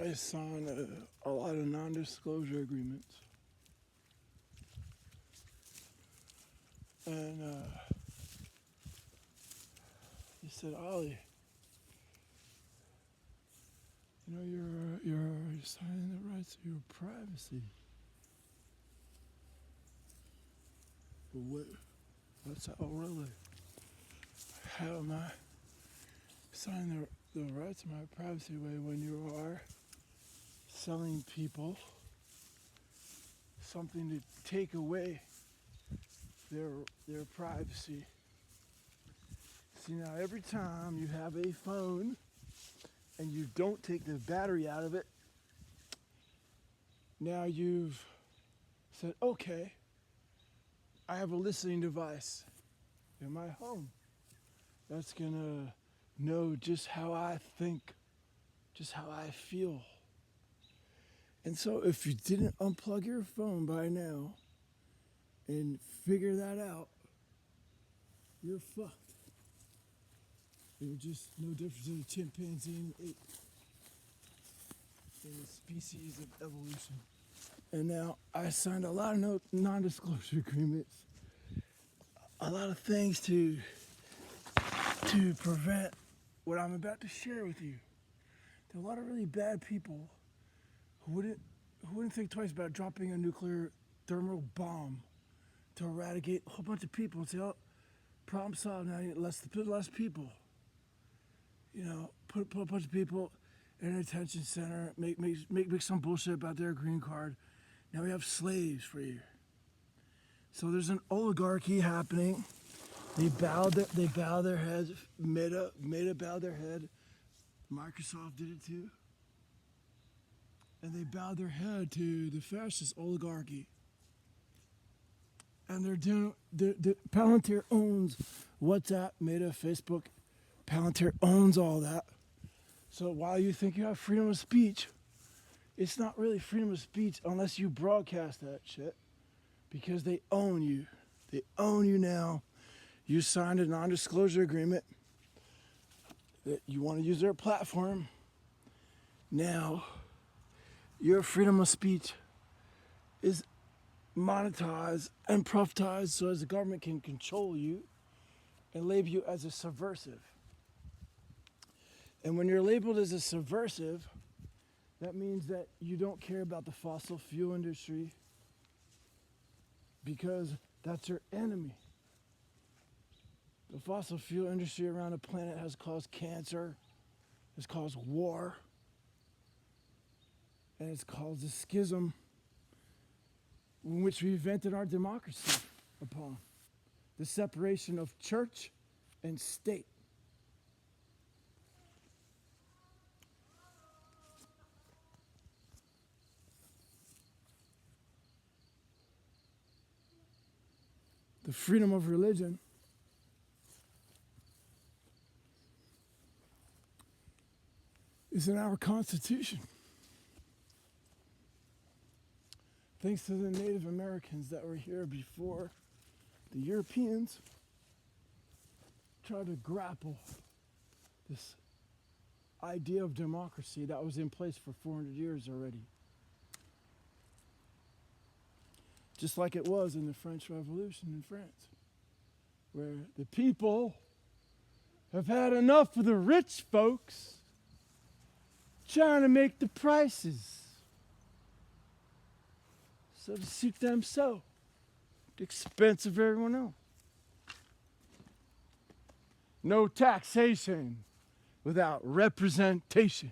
I signed a lot of non-disclosure agreements. And he said, Ollie, you know, you're signing the rights to your privacy. But what's that? Oh, really? How am I signing the rights to my privacy away when you are selling people something to take away their privacy? See, now every time you have a phone and you don't take the battery out of it, now you've said, okay, I have a listening device in my home that's gonna know just how I think, just how I feel. And so if you didn't unplug your phone by now and figure that out, you're fucked. You're just no different than a chimpanzee and an ape in the species of evolution. And now I signed a lot of non-disclosure agreements, a lot of things to prevent what I'm about to share with you. There are a lot of really bad people who wouldn't think twice about dropping a nuclear thermal bomb to eradicate a whole bunch of people and say, oh, problem solved, now less people. You know, put a bunch of people in an detention center, make some bullshit about their green card. Now we have slaves for you. So there's an oligarchy happening. They bow their heads. Meta bowed their head. Microsoft did it too. And they bowed their head to the fascist oligarchy. And they're doing. Palantir owns WhatsApp, Meta, Facebook. Palantir owns all that. So while you think you have freedom of speech, it's not really freedom of speech unless you broadcast that shit, because they own you. They own you now. You signed a non-disclosure agreement that you want to use their platform. Now, your freedom of speech is monetized and privatized so as the government can control you and label you as a subversive. And when you're labeled as a subversive, that means that you don't care about the fossil fuel industry because that's your enemy. The fossil fuel industry around the planet has caused cancer, has caused war, and it's caused a schism in which we invented our democracy upon. The separation of church and state. The freedom of religion is in our Constitution. Thanks to the Native Americans that were here before the Europeans tried to grapple this idea of democracy that was in place for 400 years already. Just like it was in the French Revolution in France, where the people have had enough of the rich folks trying to make the prices so to suit them so at the expense of everyone else. No taxation without representation.